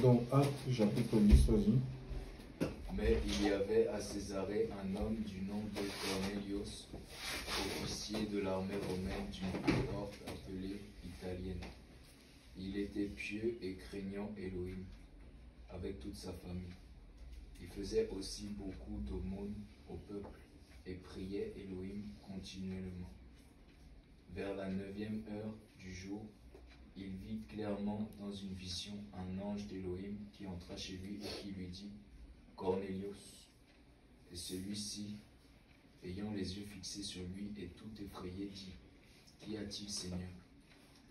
Donc, Actes, chapitre 10, vas-y. Mais il y avait à Césarée un homme du nom de Cornelius, officier de l'armée romaine d'une cohorte appelée italienne. Il était pieux et craignant Elohim, avec toute sa famille. Il faisait aussi beaucoup d'aumônes au peuple et priait Elohim continuellement. Vers la 9e heure du jour, il vit clairement dans une vision un ange d'Elohim qui entra chez lui et qui lui dit « Cornelius ». Et celui-ci, ayant les yeux fixés sur lui et tout effrayé, dit « Qu'y a-t-il, Seigneur ?»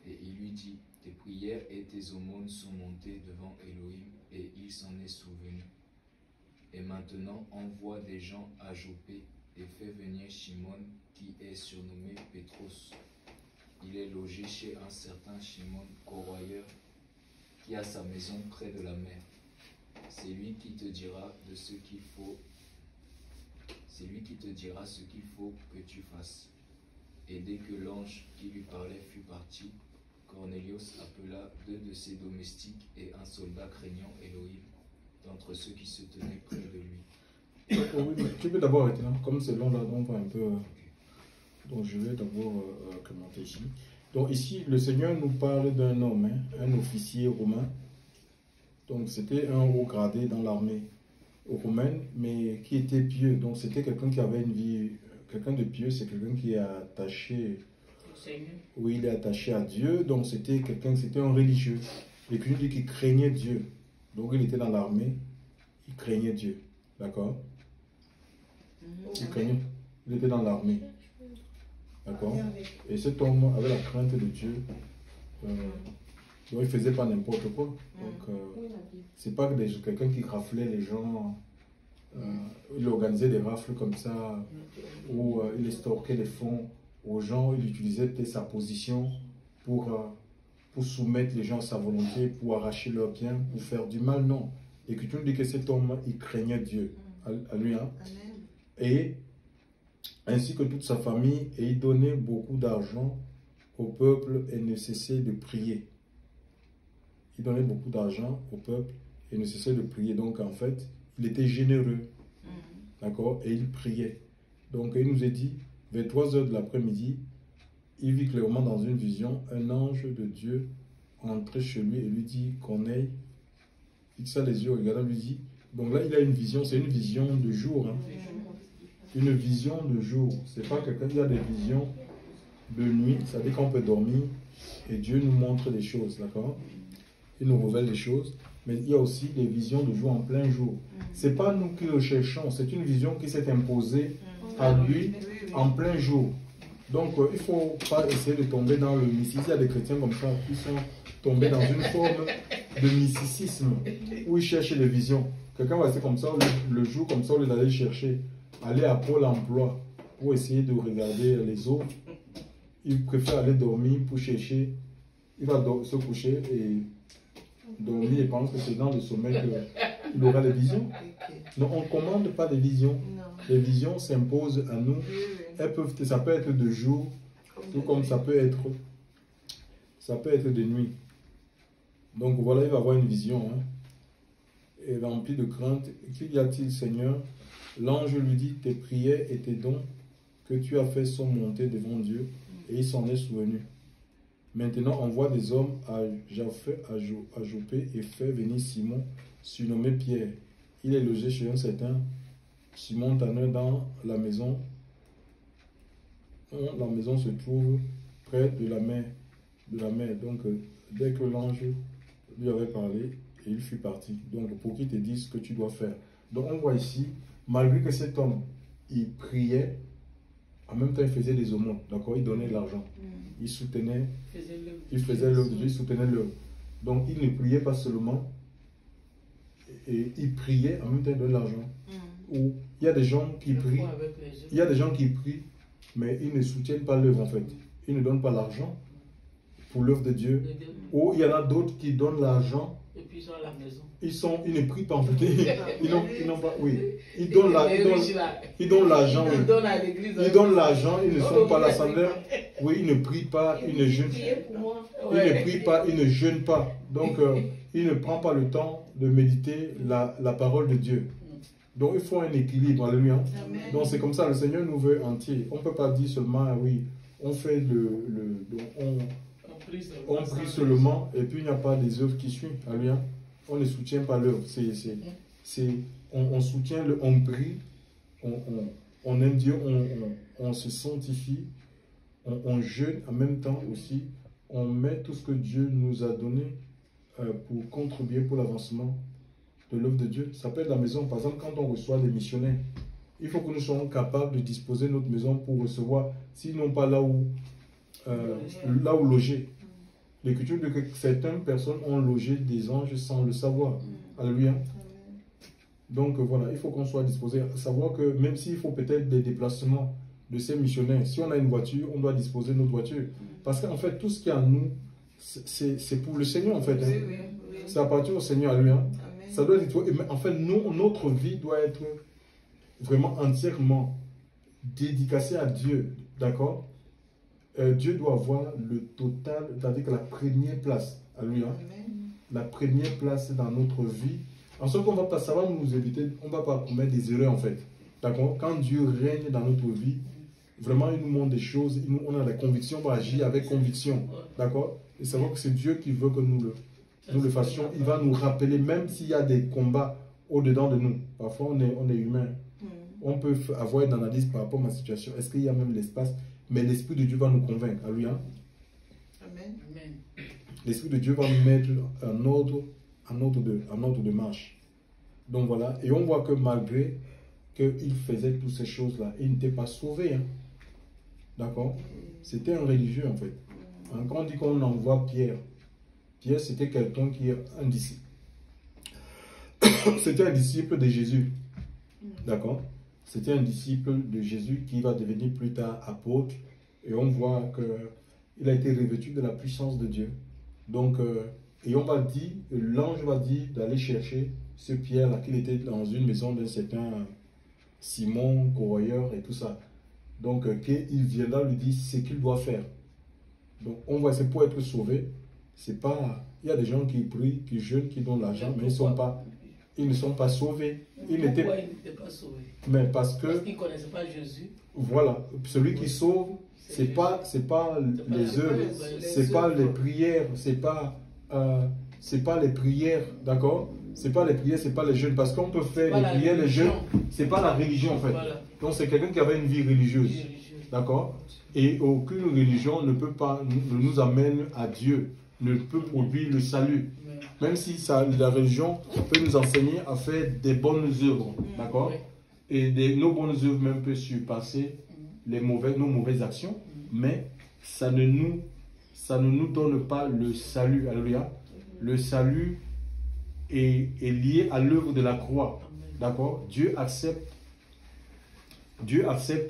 Et il lui dit « Tes prières et tes aumônes sont montées devant Elohim et il s'en est souvenu. Et maintenant envoie des gens à Jopé et fais venir Shimon qui est surnommé Pétros. Il est logé chez un certain Shimon corroyeur qui a sa maison près de la mer. C'est lui qui te dira de ce qu'il faut. C'est lui qui te dira ce qu'il faut que tu fasses. » Et dès que l'ange qui lui parlait fut parti, Cornelius appela 2 de ses domestiques et un soldat craignant Elohim d'entre ceux qui se tenaient près de lui. Oui, mais tu peux d'abord arrêter là, comme c'est long là, donc un peu. Donc je vais d'abord commenter ici. Donc ici, le Seigneur nous parle d'un homme, hein, un officier romain. Donc c'était un haut gradé dans l'armée romaine, mais qui était pieux. Donc c'était quelqu'un qui avait une vie. Quelqu'un de pieux, c'est quelqu'un qui est attaché. Oui, il est attaché à Dieu. Donc c'était quelqu'un, c'était un religieux. Et puis il dit qu'il craignait Dieu. Donc il était dans l'armée, il craignait Dieu. D'accord? Il craignait. Il était dans l'armée. D'accord? Et cet homme avait la crainte de Dieu. Donc il faisait pas n'importe quoi. Donc c'est pas quelqu'un qui raflait les gens. Il organisait des rafles comme ça, où il estorquait les fonds aux gens. Il utilisait peut-être sa position pour soumettre les gens à sa volonté, pour arracher leurs biens, pour faire du mal. Non. Et que tu nous dis que cet homme, il craignait Dieu. À lui, hein? Et ainsi que toute sa famille, et il donnait beaucoup d'argent au peuple et ne cessait de prier. Il donnait beaucoup d'argent au peuple et ne cessait de prier. Donc en fait, il était généreux. D'accord? Et il priait. Donc il nous a dit, vers 3 heures de l'après-midi, il vit clairement dans une vision un ange de Dieu entrer chez lui et lui dit, Corneille, fixa les yeux, regardant, lui dit, donc là il a une vision, c'est une vision de jour. Hein? Une vision de jour. C'est pas quelqu'un qui a des visions de nuit, ça veut dire qu'on peut dormir et Dieu nous montre des choses, d'accord? Il nous révèle des choses, mais il y a aussi des visions de jour en plein jour. C'est pas nous qui le cherchons, c'est une vision qui s'est imposée à lui en plein jour. Donc il ne faut pas essayer de tomber dans le mysticisme. Il y a des chrétiens comme ça qui sont tombés dans une forme de mysticisme où ils cherchent les visions. Quelqu'un va rester comme ça le jour, comme ça, au lieu d'aller chercher, aller à Pôle emploi pour essayer de regarder les autres. Il préfère aller dormir pour chercher. Il va se coucher et dormir et pense que c'est dans le sommeil qu'il aura les visions. Non, on ne commande pas des visions. Les visions s'imposent à nous. Ça peut être de jour, tout comme ça peut être de nuit. Donc voilà, il va avoir une vision. Hein, et rempli de crainte. Qu'y a-t-il, Seigneur? L'ange lui dit, tes prières et tes dons que tu as fait sont montés devant Dieu, et il s'en est souvenu. Maintenant, envoie des hommes à Jopé et fait venir Simon, surnommé Pierre. Il est logé chez un certain Simon tanneur dans la maison. La maison se trouve près de la mer. Donc, dès que l'ange lui avait parlé, il fut parti. Donc, pour qu'il te dise ce que tu dois faire. Donc, on voit ici, malgré que cet homme, il priait, en même temps, il faisait des aumônes. D'accord? Il donnait de l'argent. Il soutenait, il faisait l'œuvre de Dieu, il soutenait l'œuvre. Donc, il ne priait pas seulement, et il priait, en même temps, il donnait de l'argent. Ou il y a des gens qui prient, mais ils ne soutiennent pas l'œuvre en fait. Ils ne donnent pas l'argent pour l'œuvre de Dieu. Ou il y en a d'autres qui donnent l'argent. Et puis ils sont à la maison. Ils ne prient pas en fait. Ils n'ont pas, oui. Ils donnent l'argent. Ils donnent l'argent, ils ne sont pas à l'assemblée. Oui, ils ne prient pas, ils ne jeûnent. Ils ne prient pas, ils ne jeûnent pas. Donc, il ne prend pas le temps de méditer la parole de Dieu. Donc, il faut un équilibre. Alléluia. Donc, c'est comme ça, le Seigneur nous veut entier. On ne peut pas dire seulement, ah oui, on fait on prie seulement et puis il n'y a pas des œuvres qui suivent. Alléluia. On ne soutient pas l'œuvre. On soutient, on prie, on aime Dieu, on se sanctifie, on jeûne en même temps aussi. On met tout ce que Dieu nous a donné pour contribuer pour l'avancement de l'œuvre de Dieu. Ça peut être la maison. Par exemple, quand on reçoit des missionnaires, il faut que nous soyons capables de disposer notre maison pour recevoir, sinon pas là où loger. L'Écriture dit que certaines personnes ont logé des anges sans le savoir. Alléluia. Donc voilà, il faut qu'on soit disposé à savoir que même s'il faut peut-être des déplacements de ces missionnaires, si on a une voiture, on doit disposer de notre voiture. Parce qu'en fait, tout ce qui est en nous, c'est pour le Seigneur en fait. Ça appartient au Seigneur. Alléluia. Ça doit être, en fait, notre vie doit être vraiment entièrement dédicacée à Dieu. D'accord? Dieu doit avoir le total, c'est-à-dire que la première place. Alléluia. La première place dans notre vie. En ce qu'on va pas, ça va nous éviter, on ne va pas commettre des erreurs en fait. D'accord? Quand Dieu règne dans notre vie, vraiment il nous montre des choses, on a la conviction, on va agir avec conviction. D'accord? Et savoir que c'est Dieu qui veut que nous le fassions. Il va nous rappeler, même s'il y a des combats au-dedans de nous. Parfois on est humain. On peut avoir une analyse par rapport à ma situation. Est-ce qu'il y a même l'espace? Mais l'Esprit de Dieu va nous convaincre. Alléluia. Amen. L'Esprit de Dieu va nous mettre un ordre de marche. Donc voilà. Et on voit que malgré qu'il faisait toutes ces choses-là, il n'était pas sauvé. Hein. D'accord? C'était un religieux en fait. Hein, quand on dit qu'on envoie Pierre, Pierre c'était quelqu'un qui est un disciple. C'était un disciple de Jésus. D'accord? C'était un disciple de Jésus qui va devenir plus tard apôtre. Et on voit qu'il a été revêtu de la puissance de Dieu. Donc, et on va dire, l'ange va dire d'aller chercher ce Pierre-là, qu'il était dans une maison d'un certain Simon, corroyeur et tout ça. Donc, qu'il vient là lui dit ce qu'il doit faire. Donc, on voit, c'est pour être sauvé. C'est pas, il y a des gens qui prient, qui jeûnent, qui donnent l'argent, mais ils ne sont pas sauvés. Pourquoi ils n'étaient pas sauvés? Mais parce qu'ils ne connaissaient pas Jésus. Voilà, celui qui sauve, c'est pas les œuvres, c'est pas les prières, c'est pas les prières, d'accord? C'est pas les prières, c'est pas les jeûnes, parce qu'on peut faire les prières, les jeûnes, c'est pas la religion en fait. Voilà. Donc c'est quelqu'un qui avait une vie religieuse, d'accord? Et aucune religion ne peut pas nous amène à Dieu, ne peut produire le salut. Même si la religion peut nous enseigner à faire des bonnes œuvres, d'accord? Et nos bonnes œuvres même peuvent surpasser nos mauvaises actions, mais ça ne nous donne pas le salut. Alléluia. Le salut est lié à l'œuvre de la croix, d'accord? Dieu accepte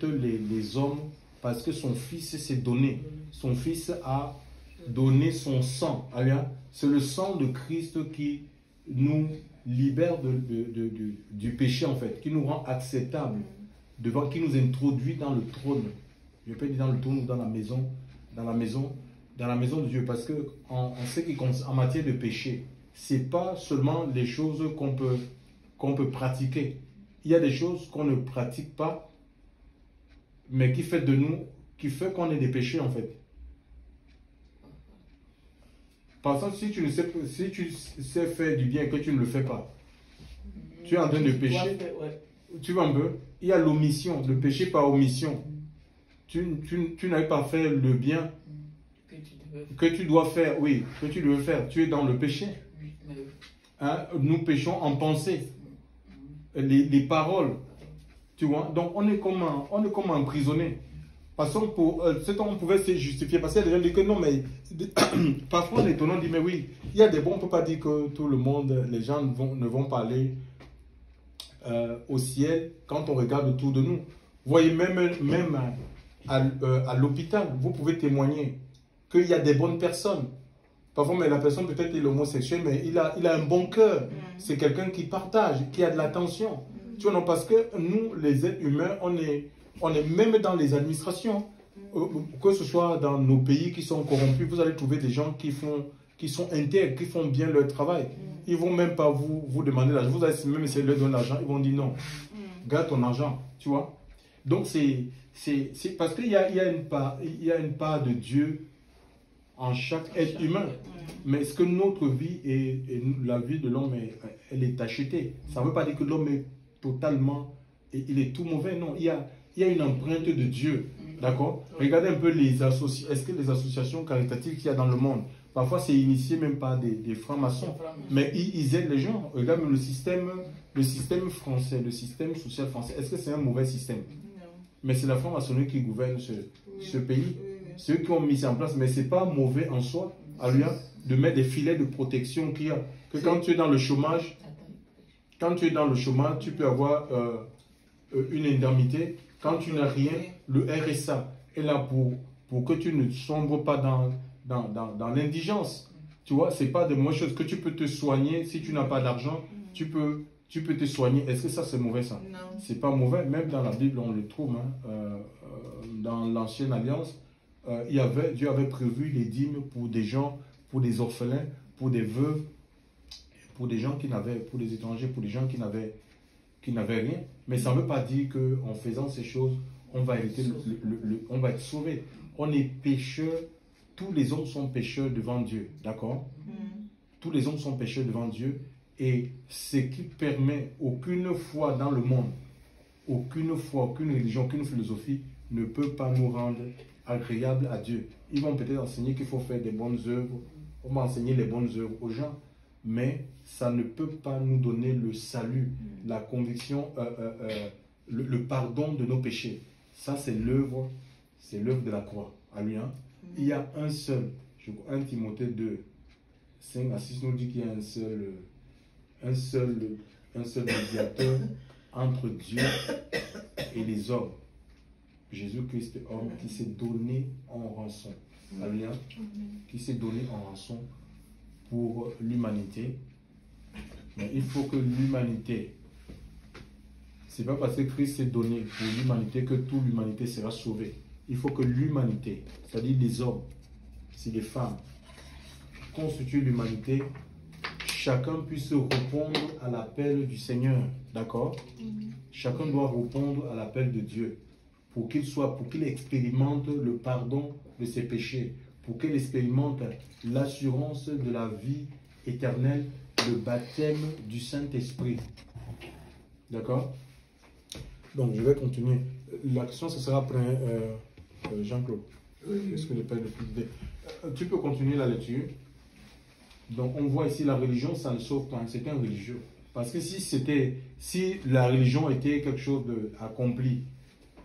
les hommes parce que son Fils s'est donné. Son Fils a donné son sang. Alléluia. C'est le sang de Christ qui nous libère du péché en fait, qui nous rend acceptables devant, qui nous introduit dans le trône. Je peux dire dans le trône ou dans la maison de Dieu, parce que en ce qui concerne en matière de péché, c'est pas seulement les choses qu'on peut pratiquer. Il y a des choses qu'on ne pratique pas, mais qui fait qu'on ait des péchés en fait. Par exemple, si tu sais faire du bien et que tu ne le fais pas, tu es en train de pécher. Tu vois un peu? Il y a l'omission, le péché par omission. Tu n'arrives pas à faire le bien que tu dois faire, oui, que tu devais faire. Tu es dans le péché. Hein? Nous péchons en pensée, les paroles. Tu vois? Donc on est comme emprisonné. Parce qu'on pouvait se justifier. Parce qu'il y a des gens qui disent que non, mais parfois on est étonnant, on dit mais oui, il y a des bons, on ne peut pas dire que tout le monde, les gens ne vont pas aller au ciel quand on regarde autour de nous. Vous voyez, même à l'hôpital, vous pouvez témoigner qu'il y a des bonnes personnes. Parfois, mais la personne peut-être est homosexuelle, mais il a un bon cœur. C'est quelqu'un qui partage, qui a de l'attention. Tu vois, non, parce que nous, les êtres humains, on est même dans les administrations, que ce soit dans nos pays qui sont corrompus, vous allez trouver des gens qui font qui sont intègres, qui font bien leur travail. Ils ne vont même pas vous demander l'argent. Vous allez même essayer de leur donner l'argent, ils vont dire non. Garde ton argent, tu vois. Donc c'est parce qu'il y a une part de Dieu en chaque être humain. Mais est-ce que notre vie et la vie de l'homme, elle est achetée? Ça ne veut pas dire que l'homme est totalement, il est tout mauvais. Non, il y a une empreinte de Dieu. D'accord? Regardez un peu est-ce que les associations caritatives qu'il y a dans le monde, parfois c'est initié même par des francs-maçons, mais ils aident les gens. Regarde le système français, le système social français. Est-ce que c'est un mauvais système? Non. Mais c'est la franc-maçonnerie qui gouverne ce pays. C'est eux qui ont mis ça en place, mais ce n'est pas mauvais en soi, à lui, de mettre des filets de protection qu'il y a. Que quand tu es dans le chômage, tu peux avoir une indemnité. Quand tu n'as rien, le RSA est là pour que tu ne sombres pas dans l'indigence. Tu vois, ce n'est pas de mauvaises choses. Que tu peux te soigner, si tu n'as pas d'argent, tu peux te soigner. Est-ce que ça, c'est mauvais, ça? Non. Ce n'est pas mauvais. Même dans la Bible, on le trouve. Dans l'Ancienne Alliance, Dieu avait prévu les dîmes pour des gens, pour des orphelins, pour des veuves, pour des gens pour des étrangers, pour des gens qui n'avaient rien. Mais ça ne veut pas dire qu'en faisant ces choses, on va être sauvé. On est pécheurs. Tous les hommes sont pécheurs devant Dieu. D'accord? Tous les hommes sont pécheurs devant Dieu. Et ce qui permet aucune foi dans le monde, aucune foi, aucune religion, aucune philosophie ne peut pas nous rendre agréables à Dieu. Ils vont peut-être enseigner qu'il faut faire des bonnes œuvres. On va enseigner les bonnes œuvres aux gens. Mais ça ne peut pas nous donner le salut, la conviction, le pardon de nos péchés. Ça, c'est l'œuvre de la croix. Alléluia. Il y a un seul, 1 Timothée 2, 5 à 6 nous dit qu'il y a un seul médiateur entre Dieu et les hommes. Jésus-Christ, homme, qui s'est donné en rançon. Alléluia. Qui s'est donné en rançon pour l'humanité. Mais il faut que l'humanité, c'est pas parce que Christ s'est donné pour l'humanité que toute l'humanité sera sauvée. Il faut que l'humanité, c'est-à-dire les hommes, c'est les femmes, constituent l'humanité, chacun puisse répondre à l'appel du Seigneur. D'accord? Chacun doit répondre à l'appel de Dieu pour qu'il expérimente le pardon de ses péchés, pour qu'il expérimente l'assurance de la vie éternelle, le baptême du Saint-Esprit. D'accord? Donc, je vais continuer. La question, ce sera après Jean-Claude. Est-ce que le Père de plus tu peux continuer la lecture. Donc, on voit ici la religion, ça ne sauve pas. C'est un religieux. Parce que si la religion était quelque chose d'accompli,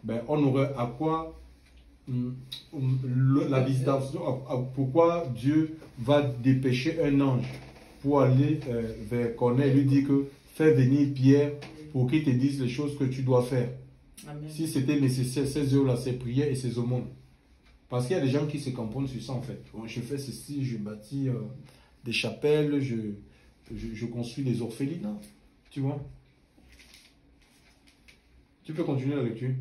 ben, on aurait à quoi la visitation, pourquoi Dieu va dépêcher un ange pour aller vers Corneille et lui dire que fais venir Pierre pour qu'il te dise les choses que tu dois faire. Amen. Si c'était nécessaire, ces œuvres-là, ces prières et ces aumônes. Parce qu'il y a des gens qui se camponnent sur ça en fait. Je fais ceci, je bâtis des chapelles, je construis des orphelinats. Tu vois? Tu peux continuer la lecture.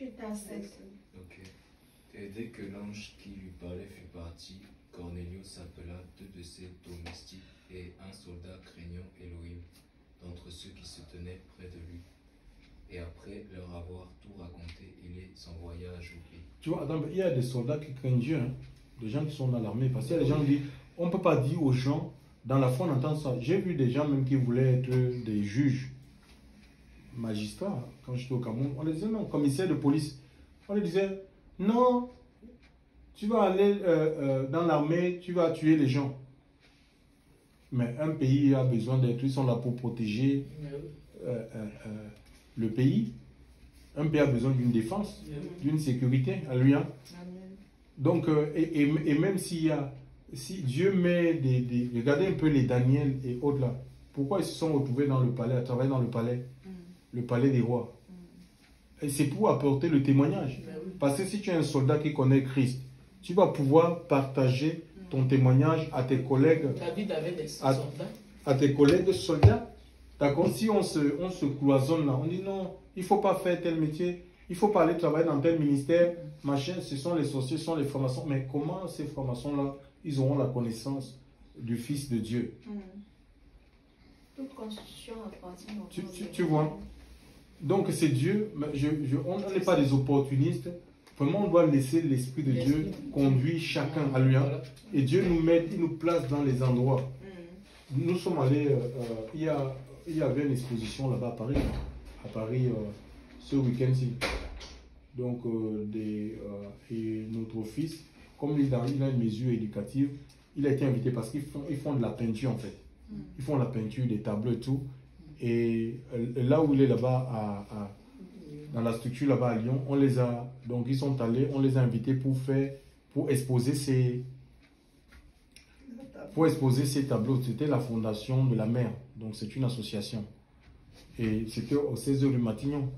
Ok. Et dès que l'ange qui lui parlait fut parti, Cornelius appela 2 de ses domestiques et un soldat craignant Elohim d'entre ceux qui se tenaient près de lui. Et après leur avoir tout raconté, il les envoya à Joppé. Tu vois, Adam, il y a des soldats qui craignent Dieu, hein, des gens qui sont dans l'armée. Parce qu'il y a des gens qui disent, on ne peut pas dire aux gens, dans la foi on entend ça. J'ai vu des gens même qui voulaient être des juges, magistrats, quand j'étais au Cameroun. On les disait non, commissaire de police. On les disait, non, tu vas aller dans l'armée, tu vas tuer les gens. Mais un pays a besoin d'être, ils sont là pour protéger le pays. Un pays a besoin d'une défense, d'une sécurité à lui. Hein. Donc, et même si Dieu met regardez un peu les Daniel et autres là, pourquoi ils se sont retrouvés dans le palais, à travailler dans le palais des rois. Et c'est pour apporter le témoignage. Parce que si tu es un soldat qui connaît Christ, tu vas pouvoir partager ton témoignage à tes collègues. David avait des soldats. À tes collègues soldats. D'accord? Si on se cloisonne là, on dit non, il ne faut pas faire tel métier. Il faut pas aller travailler dans tel ministère, machin, ce sont les sorciers, ce sont les formations. Mais comment ces formations-là, ils auront la connaissance du Fils de Dieu? Toute constitution appartient au Tu vois? Donc c'est Dieu, mais on n'est pas des opportunistes. Vraiment, on doit laisser l'Esprit de Dieu conduire chacun à lui. Et Dieu nous met, il nous place dans les endroits. Nous sommes allés, il y avait une exposition là-bas à Paris, ce week-end-ci. Donc, et notre fils, comme il a une mesure éducative, il a été invité parce qu'ils font de la peinture en fait. Ils font la peinture, des tableaux et tout. Et là où il est là-bas, dans la structure là-bas à Lyon, donc ils sont allés, on les a invités pour exposer ces tableaux. C'était la fondation de la mer, donc c'est une association. Et c'était au 16h du Matignon,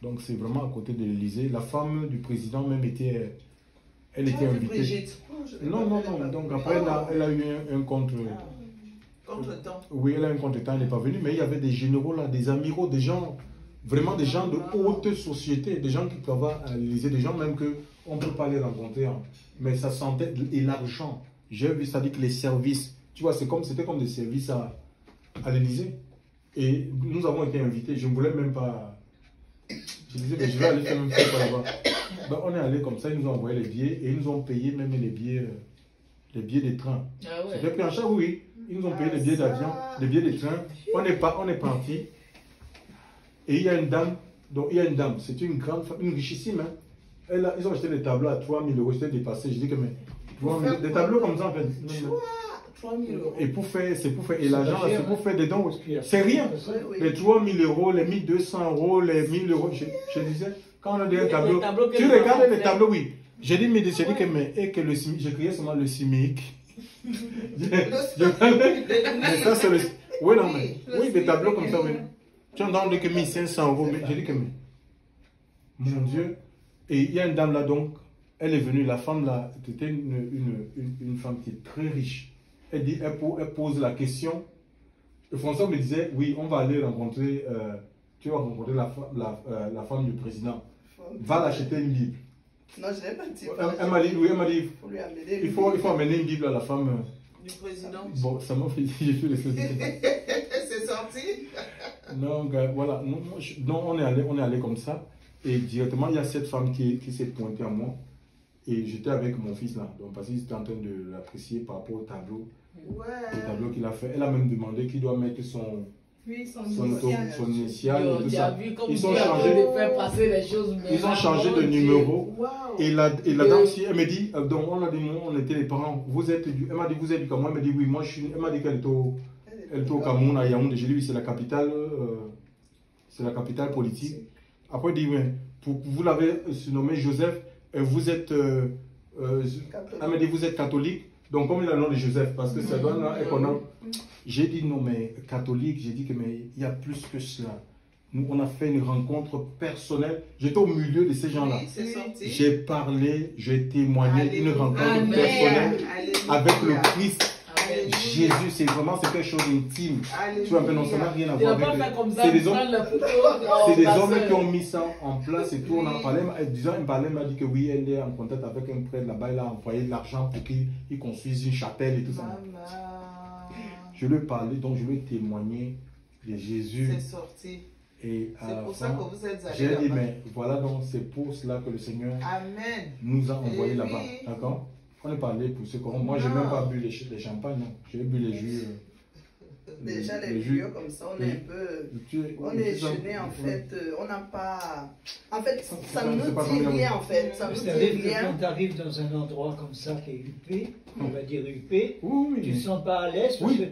donc c'est vraiment à côté de l'Élysée. La femme du président même était invitée. Non, donc après elle a eu un contre-temps. Oui, elle a un contre-temps, elle n'est pas venue, mais il y avait des généraux là, des amiraux, des gens, vraiment des gens de haute société, des gens qui travaillent à l'Élysée, des gens même qu'on ne peut pas les rencontrer, hein. Mais ça sentait, et l'argent, j'ai vu, ça dit que les services, tu vois, c'était comme des services à l'Élysée. Et nous avons été invités, je ne voulais même pas, je disais, mais je vais aller faire un truc là-bas. Ben, on est allé comme ça, ils nous ont envoyé les billets, et ils nous ont payé même les billets des trains. Ah ouais. C'était pris en charge, oui. Ils nous ont payé les billets d'avion, les billets de train. On est parti. Et il y a une dame, c'est une grande femme, une richissime. Hein. Ils ont acheté des tableaux à 3 000 euros. J'étais dépassé. Je dis que, mais, des tableaux comme ça, en fait. 3 000 euros. Et c'est pour faire, et l'argent, c'est pour faire des dons. C'est rien. Les 3 000 euros, les 1 200 euros, les 1 000 euros. Je disais, quand on a dit un tableau, tu regardes les tableaux, oui. J'ai dit, que j'ai crié seulement le CIMIC. Mais ça, c'est le. Oui, non, mais. Oui, des tableaux comme ça, oui. Tu entends que 1 500 euros. J'ai dit que, mais. Mon Dieu. Et il y a une dame là, donc. Elle est venue, la femme là, c'était une femme qui est très riche. Elle pose la question. Et François me disait, oui, on va aller rencontrer. Tu vas rencontrer la femme du président. Va l'acheter une Bible. Non, je n'ai pas dit. Elle m'a dit, il faut amener une Bible à la femme du président. Bon, ça m'a fait, j'ai fait les choses. C'est sorti. Donc, voilà, on est allé comme ça. Et directement, il y a cette femme qui s'est pointée à moi. Et j'étais avec mon fils là. Donc, parce qu'il était en train de l'apprécier par rapport au tableau. Ouais. Le tableau qu'il a fait. Elle a même demandé qu'il doit mettre son initial et tout ça. Ils ont changé de faire passer les choses. Ils ont changé de numéro. Wow. Et la dame aussi, elle me dit, donc on était les parents. Elle m'a dit, vous êtes du Cameroun. Elle m'a dit, oui, moi je suis. Elle m'a dit qu'elle était au Cameroun, à Yaoundé. J'ai dit, oui, c'est la capitale politique. Après, elle dit, oui, vous l'avez surnommé Joseph. Vous êtes. Elle m'a dit, vous êtes catholique. Donc, comme il a le nom de Joseph, parce que ça donne un économe. J'ai dit non, mais catholique, j'ai dit que mais il y a plus que cela. Nous, on a fait une rencontre personnelle. J'étais au milieu de ces gens-là. Oui, j'ai parlé, j'ai témoigné une rencontre personnelle avec le Christ. Jésus, c'est quelque chose d'intime. Tu vois, non, ça n'a rien à voir avec. C'est des hommes qui ont mis ça en place et tout. On en parlait. Elle m'a dit que oui, elle est en contact avec un prêtre là-bas. Il a envoyé de l'argent pour qu'il construise une chapelle et tout ça. Je lui ai parlé, donc je lui ai témoigné de Jésus. C'est sorti. Et c'est pour ça que vous êtes allés. J'ai dit, mais voilà, donc c'est pour cela que le Seigneur nous a envoyés là-bas. D'accord? On est parlé pour ce qu'on. Moi, je n'ai même pas bu les champagnes, non. J'ai bu les jus. Déjà, les jus comme ça, on est un peu. On est gêné en fait. On n'a pas. En fait, ça ne nous dit rien en fait. Ça nous dit rien. Quand tu arrives dans un endroit comme ça qui est huppé, on va dire huppé, tu ne te sens pas à l'aise parce que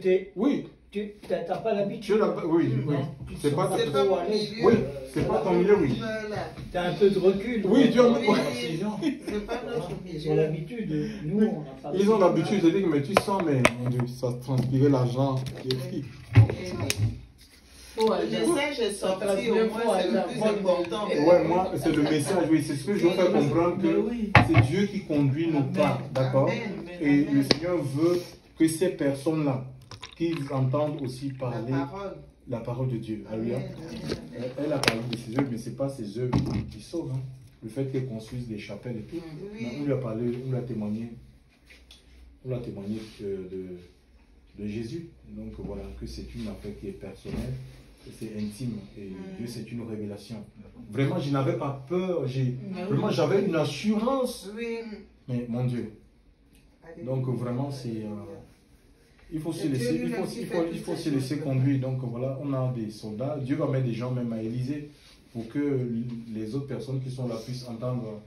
tu n'as pas l'habitude. Oui, c'est pas ton milieu. Oui, c'est pas ton milieu, oui. Tu as un peu de recul. Oui, tu as. C'est pas notre milieu. Ils ont l'habitude. Nous, on n'a pas. Ils ont l'habitude, je dis, mais tu sens, mais ça transpirait l'argent qui est pris. Le message est sorti, au moins c'est le plus important. Ouais, moi, c'est le message, oui. C'est ce que je veux faire comprendre que c'est Dieu qui conduit nos pas, d'accord? Et le Seigneur veut que ces personnes-là, qu'ils entendent aussi parler la parole de Dieu. Alléluia. Elle a parlé de ses œuvres, mais ce n'est pas ses œuvres qui sauvent. Hein. Le fait qu'elle construise des chapelles et tout. On lui a parlé, on lui a témoigné de Jésus. Donc voilà, que c'est une affaire qui est personnelle, que c'est intime. Et Dieu, c'est une révélation. Vraiment, je n'avais pas peur. Vraiment, j'avais une assurance. Mais mon Dieu. Donc vraiment, c'est... il faut se laisser conduire. Donc voilà, on a des soldats. Dieu va mettre des gens même à Élysée pour que les autres personnes qui sont là puissent entendre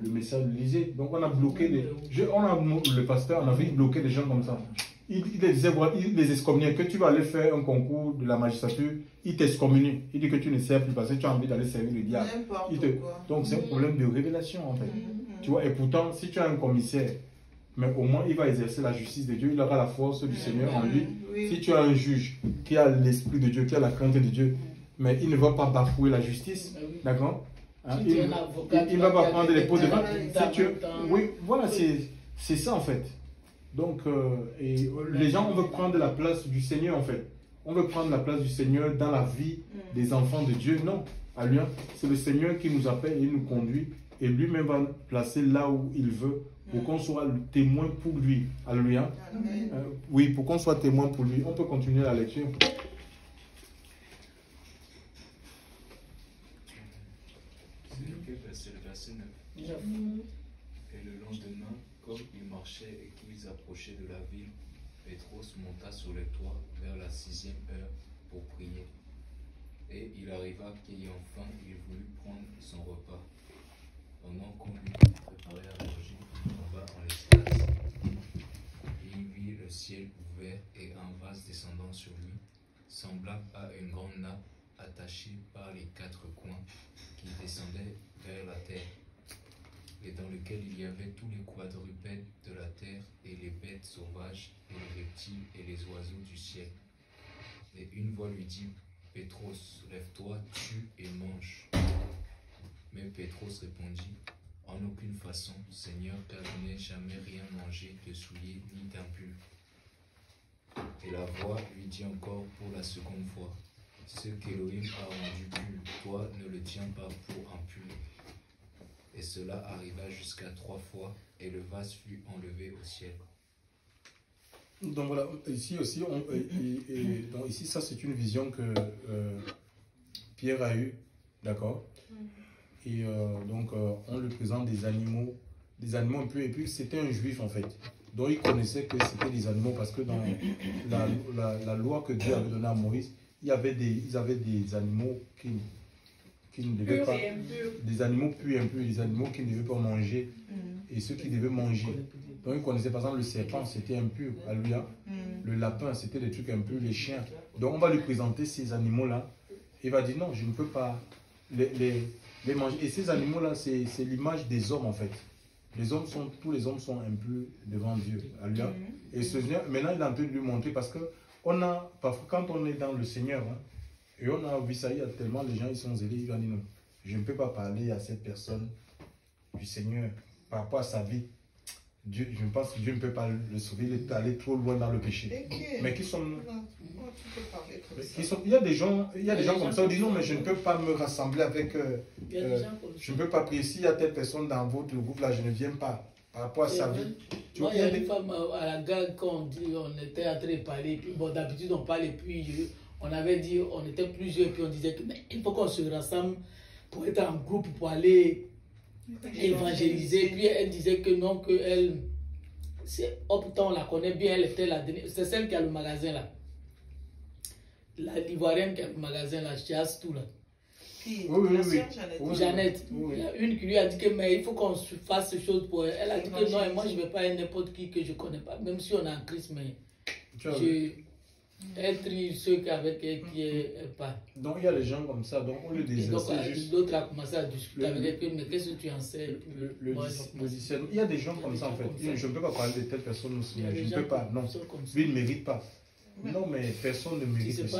le message de l'Élysée. Donc on a bloqué le pasteur en Afrique bloqué des gens comme ça. Il disait, voilà, il les excommuniait, que tu vas aller faire un concours de la magistrature, il t'excommunie. Il dit que tu ne sers plus parce que tu as envie d'aller servir le diable. Donc c'est un problème de révélation en fait. Tu vois, et pourtant, si tu as un commissaire, mais au moins il va exercer la justice de Dieu, il aura la force du Seigneur en lui. Si tu as un juge qui a l'esprit de Dieu, qui a la crainte de Dieu, mais il ne va pas bafouer la justice, d'accord, hein, il ne va pas prendre les pots de vin. Oui, voilà, c'est ça en fait. Donc, et les gens, on veut prendre la place du Seigneur en fait. On veut prendre la place du Seigneur dans la vie des enfants de Dieu. Non, alléluia. C'est le Seigneur qui nous appelle et nous conduit. Et lui-même va nous placer là où il veut pour qu'on soit le témoin pour lui. Alléluia. Oui, pour qu'on soit témoin pour lui. On peut continuer la lecture. C'est le verset 9. Et le lendemain, comme ils marchaient et qu'ils approchaient de la ville, Pétros monta sur le toit vers la 6e heure pour prier. Et il arriva qu'ayant faim, il voulut prendre son repas. Pendant qu'on lui préparait à manger, il tomba en extase. Il vit le ciel ouvert et un vase descendant sur lui, semblable à une grande nappe attachée par les 4 coins qui descendait vers la terre, et dans lequel il y avait tous les quadrupèdes de la terre, et les bêtes sauvages, et les reptiles, et les oiseaux du ciel. Et une voix lui dit, Pétros, lève-toi, tue et mange. Mais Pétros répondit, en aucune façon, Seigneur, car je n'ai jamais rien mangé de souillé ni d'impur. Et la voix lui dit encore pour la seconde fois, ce qu'Élohim a rendu pur, toi ne le tiens pas pour impur. Et cela arriva jusqu'à 3 fois, et le vase fut enlevé au ciel. Donc voilà, ici aussi, donc ici ça c'est une vision que Pierre a eue, d'accord. Et donc on lui présente des animaux un peu, et puis c'était un juif en fait. Donc il connaissait que c'était des animaux parce que dans la loi que Dieu avait donnée à Moïse, ils avaient des animaux qui ne devaient pas, des animaux purs et impurs, des animaux qui ne devaient pas manger, et ceux qui devaient manger. Donc ils connaissaient par exemple le serpent, c'était impur, alléluia. Le lapin, c'était des trucs impurs, les chiens. Donc on va lui présenter ces animaux-là, il va dire non, je ne peux pas les manger. Et ces animaux-là, c'est l'image des hommes en fait. Tous les hommes sont impurs devant Dieu, alléluia. Et ce Seigneur, maintenant il est en train de lui montrer parce que parfois quand on est dans le Seigneur, hein, et on a vu ça, il y a tellement de gens qui sont zélés, ils vont dire non, je ne peux pas parler à cette personne du Seigneur par rapport à sa vie. Je pense que Dieu ne peut pas le sauver, il est allé trop loin dans le péché. Mais qui sont... il y a des gens comme ça, on dit non, mais je ne peux pas me rassembler avec... je ne peux pas prier. S'il y a telle personne dans votre groupe là, je ne viens pas. Par rapport à sa vie. Moi, il y a une femme à la gare, quand on était en train de parler, puis bon, d'habitude on parlait, puis on avait dit, on était plusieurs, puis on disait qu'il faut qu'on se rassemble pour être en groupe, pour aller évangéliser. Puis elle disait que non, que elle, pourtant on la connaît bien, elle était la dernière, c'est celle qui a le magasin là. L'Ivoirienne qui a le magasin là, chez Astou là. Jeannette. Il y a une qui lui a dit que mais il faut qu'on fasse ces choses pour elle. Elle a dit que non, et moi je ne vais pas être n'importe qui que je ne connais pas, même si on est en Christ, mais elle trie ceux avec elle qui est pas. Donc il y a des gens comme ça, donc on le désespère juste. L'autre a commencé à discuter avec elle, mais qu'est-ce que tu en sais? Il y a des gens comme ça en fait. Je ne peux pas parler de telle personne aussi, je ne peux pas, non. Lui il ne mérite pas. Non, mais personne ne mérite ça.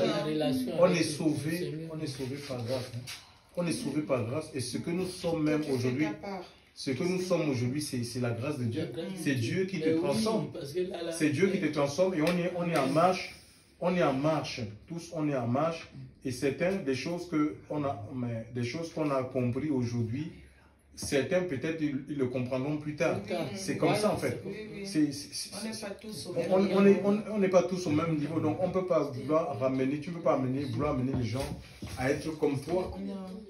On est sauvé par grâce. Hein. On est sauvé par grâce. Et ce que nous sommes même aujourd'hui, c'est la grâce de Dieu. C'est Dieu qui te transforme. C'est Dieu qui te transforme et on est en marche on est en marche, tous on est en marche, et certains des choses qu'on a compris aujourd'hui, certains peut-être ils le comprendront plus tard. C'est comme ça en fait. On n'est pas tous au même niveau, donc on ne peut pas vouloir ramener, tu ne peux pas vouloir amener les gens à être comme toi.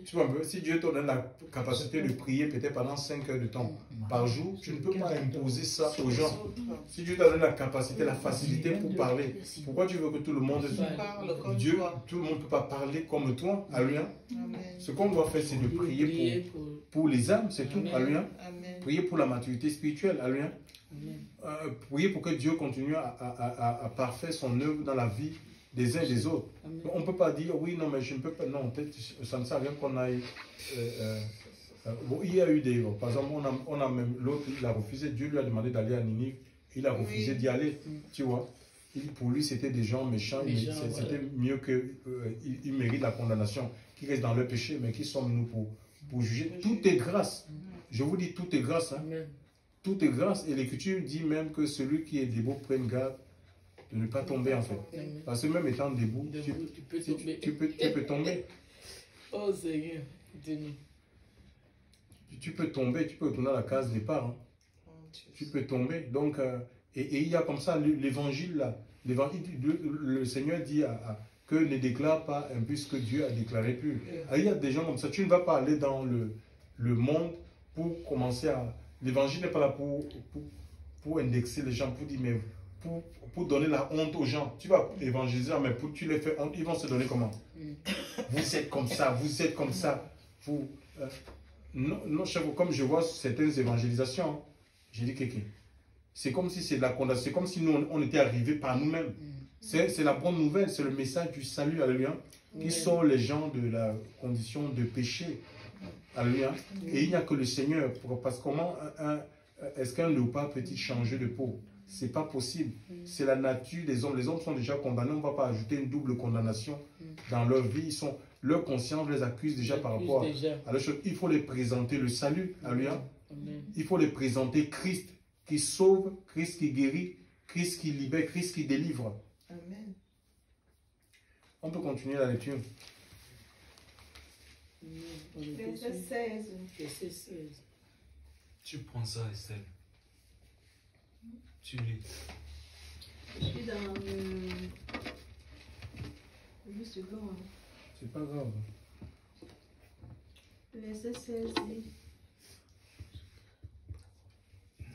Tu vois, si Dieu te donne la capacité de prier peut-être pendant 5 heures de temps par jour, tu ne peux pas imposer ça aux gens. Si Dieu t'a donné la capacité, la facilité pour parler, pourquoi tu veux que tout le monde Dieu, tout le monde ne peut pas parler comme toi, alléluia. Ce qu'on doit faire, c'est de prier pour les âmes, c'est tout, alléluia. Prier pour la maturité spirituelle, alléluia. Prier pour que Dieu continue à parfaire son œuvre dans la vie des uns et des autres. On ne peut pas dire, oui, non, mais je ne peux pas, non, peut-être ça ne sert à rien qu'on aille... bon, il y a eu des... Par exemple, on a même l'autre, il a refusé, Dieu lui a demandé d'aller à Ninive, il a refusé d'y aller, tu vois. Pour lui, c'était des gens méchants, c'était mieux qu'ils méritent la condamnation, qu'ils restent dans leur péché, mais qui sommes-nous pour juger? Tout est grâce. Je vous dis, tout est grâce. Hein. Tout est grâce. Et l'Écriture dit même que celui qui est debout prenne garde de ne pas tomber en fait. Parce que même étant debout, tu peux tomber. Oh Seigneur, tu peux tomber, tu peux retourner à la case départ. Hein. Tu peux tomber. Donc, et il y a comme ça l'évangile là. Le Seigneur dit que ne déclare pas un plus que Dieu a déclaré plus. Il y a des gens comme ça. Tu ne vas pas aller dans le monde pour commencer à... L'évangile n'est pas là pour indexer les gens, pour dire, mais pour donner la honte aux gens. Tu vas évangéliser, mais pour tu les fais honte, ils vont se donner comment? Vous êtes comme ça, vous êtes comme ça. Non, comme je vois certaines évangélisations, j'ai dit quelqu'un. C'est comme si c'est de la condamnation, c'est comme si nous on était arrivés par nous-mêmes. C'est la bonne nouvelle, c'est le message du salut, alléluia, qui sort les gens de la condition de péché. Alléluia. Et il n'y a que le Seigneur. Parce que comment est-ce qu'un léopard peut-il changer de peau? C'est pas possible. C'est la nature des hommes. Les hommes sont déjà condamnés. On ne va pas ajouter une double condamnation dans leur vie. Leur conscience les accuse déjà par rapport à la chose. Il faut les présenter le salut. Alléluia. Il faut les présenter Christ qui sauve, Christ qui guérit, Christ qui libère, Christ qui délivre. Amen. On peut continuer la lecture. Verset 16. Verset 16. Tu prends ça, Estelle. Tu lis. Je suis dans le second. C'est pas grave. Verset 16 dit.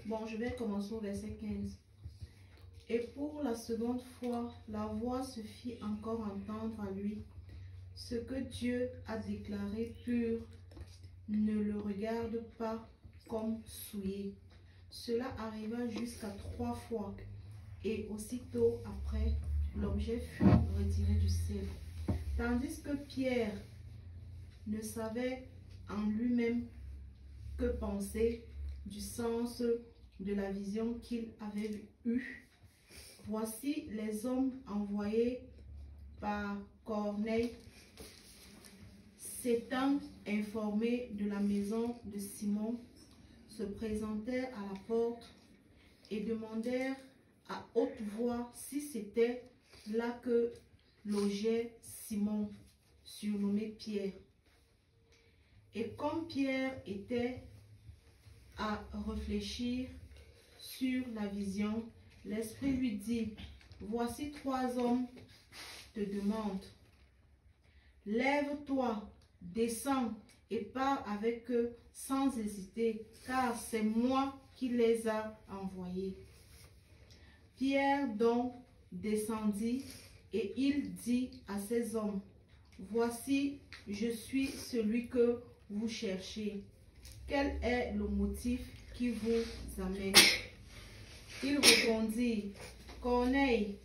Bon, je vais commencer au verset 15. Et pour la seconde fois, la voix se fit encore entendre à lui. Ce que Dieu a déclaré pur, ne le regarde pas comme souillé. Cela arriva jusqu'à 3 fois, et aussitôt après, l'objet fut retiré du ciel. Tandis que Pierre ne savait en lui-même que penser du sens de la vision qu'il avait eue. Voici les hommes envoyés par Corneille, s'étant informés de la maison de Simon, se présentèrent à la porte et demandèrent à haute voix si c'était là que logeait Simon, surnommé Pierre. Et comme Pierre était à réfléchir sur la vision, l'Esprit lui dit, voici 3 hommes te demandent. Lève-toi, descends et pars avec eux sans hésiter, car c'est moi qui les a envoyés. Pierre donc descendit et il dit à ces hommes, voici, je suis celui que vous cherchez. Quel est le motif qui vous amène? Il répondit, Corneille,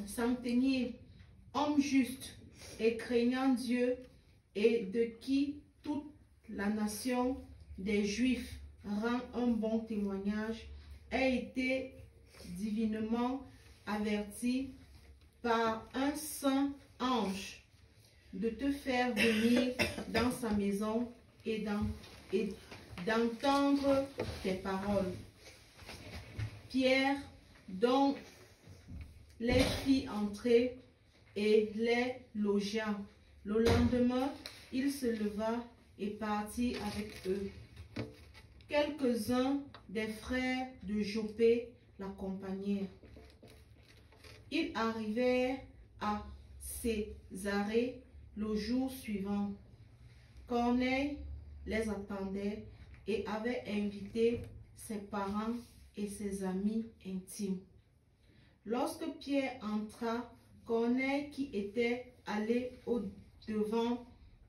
centenier, homme juste et craignant Dieu, et de qui toute la nation des Juifs rend un bon témoignage, a été divinement averti par un saint ange de te faire venir dans sa maison et d'entendre tes paroles. Pierre, donc les fit entrer et les logea. Le lendemain, il se leva et partit avec eux. Quelques-uns des frères de Joppé l'accompagnèrent. Ils arrivèrent à Césarée le jour suivant. Corneille les attendait et avait invité ses parents et ses amis intimes. Lorsque Pierre entra, Corneille, qui était allé au-devant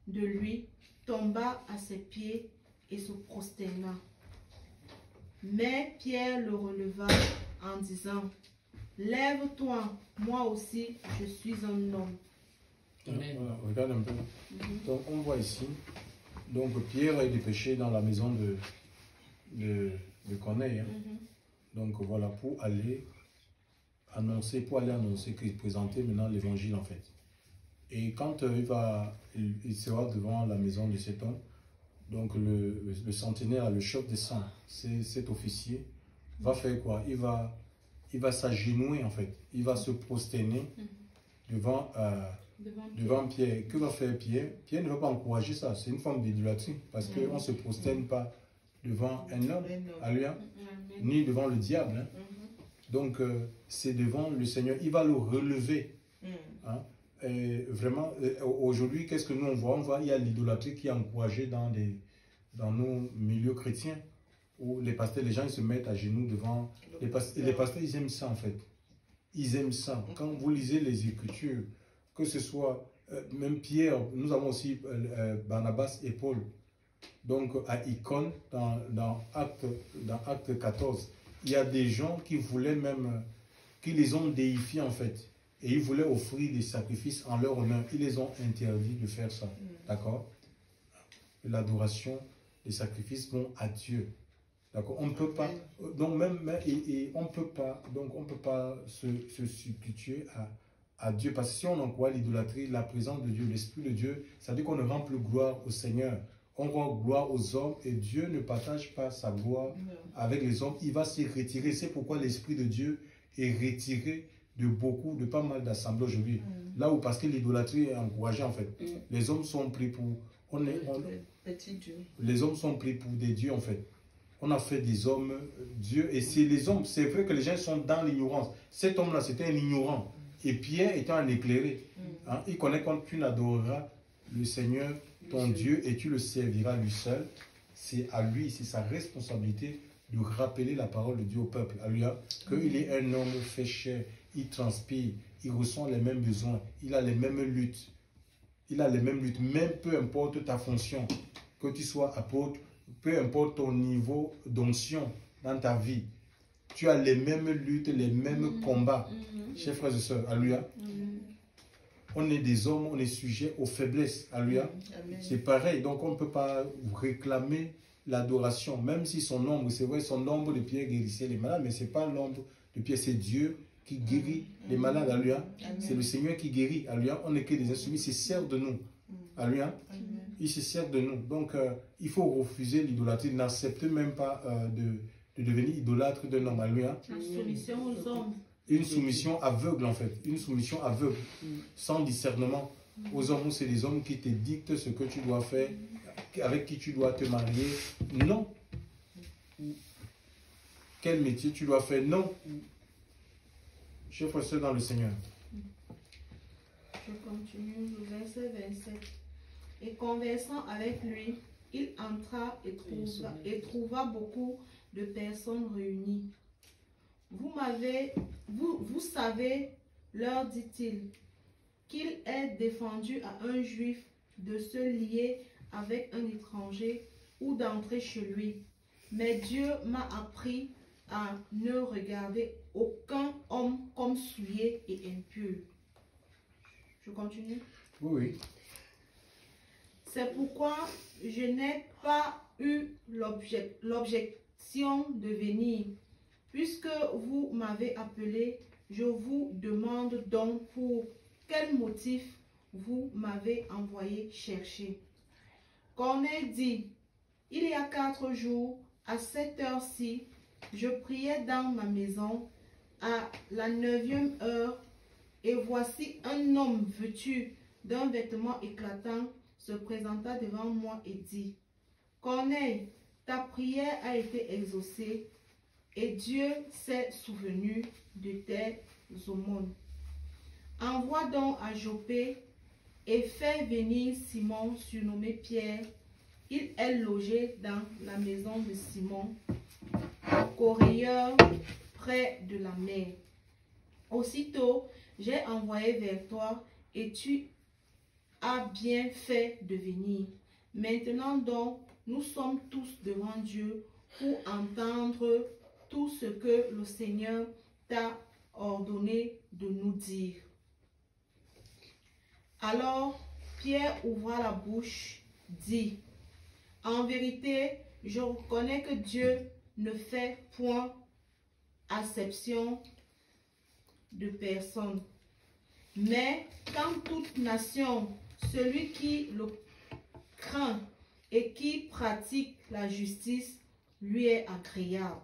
de lui, tomba à ses pieds et se prosterna. Mais Pierre le releva en disant: Lève-toi, moi aussi je suis un homme. Voilà, regarde un peu. Donc on voit ici, donc Pierre est dépêché dans la maison de Corneille. Hein. Donc voilà, pour aller annoncer, présenter maintenant l'évangile en fait. Et quand il sera devant la maison de cet homme, donc le centenaire, le chef des saints, cet officier, va faire quoi? Il va s'agenouiller en fait. Il va se prosterner devant Pierre. Que va faire Pierre? Pierre ne va pas encourager ça. C'est une forme d'idolâtrie parce qu'on ne se prosterne pas devant un homme, ni devant le diable. Hein. Donc, c'est devant le Seigneur. Il va le relever. Hein. Et vraiment, aujourd'hui, qu'est-ce que nous on voit? On voit il y a l'idolâtrie qui est encouragée dans nos milieux chrétiens, où les pasteurs, les gens ils se mettent à genoux devant. Les pasteurs, ils aiment ça en fait. Ils aiment ça. Quand vous lisez les Écritures, que ce soit même Pierre, nous avons aussi Barnabas et Paul. Donc à Icône, dans Acte 14, il y a des gens qui voulaient même, qui les ont déifiés en fait. Et ils voulaient offrir des sacrifices en leur honneur. Ils les ont interdits de faire ça. D'accord? L'adoration, les sacrifices vont à Dieu. D'accord? On ne peut pas, donc on peut pas se substituer à Dieu. Parce que si on encourage l'idolâtrie, la présence de Dieu, l'Esprit de Dieu, ça veut dire qu'on ne rend plus gloire au Seigneur. On rend gloire aux hommes et Dieu ne partage pas sa gloire avec les hommes. Il va se retirer. C'est pourquoi l'Esprit de Dieu est retiré de pas mal d'assemblées aujourd'hui. Là où, parce que l'idolâtrie est encouragée en fait. Les hommes sont pris pour... les hommes sont pris pour des dieux en fait. On a fait des hommes dieux. Et c'est les hommes, c'est vrai que les gens sont dans l'ignorance. Cet homme-là, c'était un ignorant. Et Pierre était un éclairé. Hein? Il connaît quand tu n'adoreras le Seigneur, ton Dieu, et tu le serviras lui seul. C'est à lui, c'est sa responsabilité de rappeler la parole de Dieu au peuple. Alléluia. Qu'il est un homme fait chair, il transpire, il ressent les mêmes besoins, il a les mêmes luttes. Il a les mêmes luttes, même peu importe ta fonction, que tu sois apôtre, peu importe ton niveau d'onction dans ta vie, tu as les mêmes luttes, les mêmes combats. Chers frères et sœurs, alléluia. On est des hommes, on est sujet aux faiblesses, alléluia. C'est pareil, donc on ne peut pas réclamer l'adoration, même si son ombre, c'est vrai, son ombre de Pierre guérissait les malades, mais ce n'est pas l'ombre de Pierre, c'est Dieu qui guérit les malades, alléluia. C'est le Seigneur qui guérit, alléluia. On n'est que des instruits, il se sert de nous, alléluia. Il se sert de nous. Donc, il faut refuser l'idolâtrie, n'accepter même pas de devenir idolâtre d'un homme, alléluia. La soumission aux hommes. Une soumission aveugle en fait, une soumission aveugle, sans discernement aux hommes. C'est les hommes qui te dictent ce que tu dois faire, avec qui tu dois te marier, non. Quel métier tu dois faire, non. Chers frères et sœurs dans le Seigneur. Je continue le verset 27. Et conversant avec lui, il entra et trouva beaucoup de personnes réunies. Vous savez, leur dit-il, qu'il est défendu à un juif de se lier avec un étranger ou d'entrer chez lui. Mais Dieu m'a appris à ne regarder aucun homme comme souillé et impur. Je continue? Oui. C'est pourquoi je n'ai pas eu l'objection de venir. Puisque vous m'avez appelé, je vous demande donc pour quel motif vous m'avez envoyé chercher. Corneille dit, il y a 4 jours, à cette heure-ci, je priais dans ma maison à la 9e heure, et voici un homme vêtu d'un vêtement éclatant se présenta devant moi et dit, Corneille, ta prière a été exaucée, et Dieu s'est souvenu de tes aumônes. Envoie donc à Joppé et fais venir Simon, surnommé Pierre. Il est logé dans la maison de Simon, correilleur près de la mer. Aussitôt, j'ai envoyé vers toi et tu as bien fait de venir. Maintenant donc, nous sommes tous devant Dieu pour entendre tout ce que le Seigneur t'a ordonné de nous dire. Alors, Pierre ouvra la bouche, dit, en vérité, je reconnais que Dieu ne fait point acception de personne. Mais quand toute nation, celui qui le craint et qui pratique la justice, lui est agréable.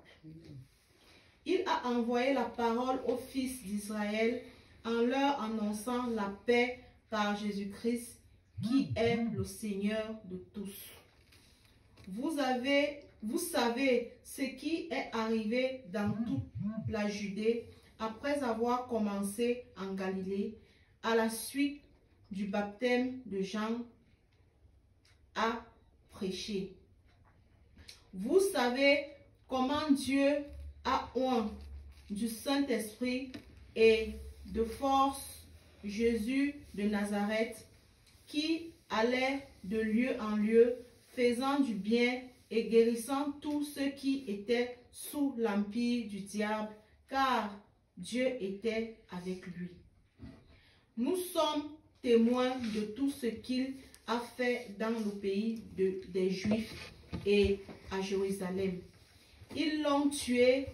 Il a envoyé la parole aux fils d'Israël en leur annonçant la paix par Jésus-Christ, qui est le Seigneur de tous. Vous savez ce qui est arrivé dans toute la Judée après avoir commencé en Galilée, à la suite du baptême de Jean, à prêcher. Vous savez comment Dieu a oint du Saint-Esprit et de force Jésus de Nazareth, qui allait de lieu en lieu, faisant du bien et guérissant tous ceux qui étaient sous l'empire du diable, car Dieu était avec lui. Nous sommes témoins de tout ce qu'il a fait dans le pays des Juifs et à Jérusalem. Ils l'ont tué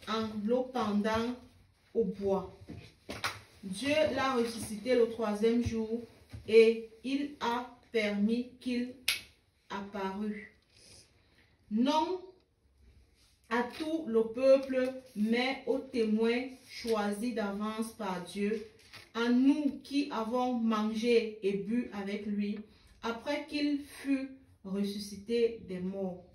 en le pendant au bois. Dieu l'a ressuscité le 3e jour et il a permis qu'il apparût. Non à tout le peuple, mais aux témoins choisis d'avance par Dieu, à nous qui avons mangé et bu avec lui, après qu'il fut ressuscité des morts.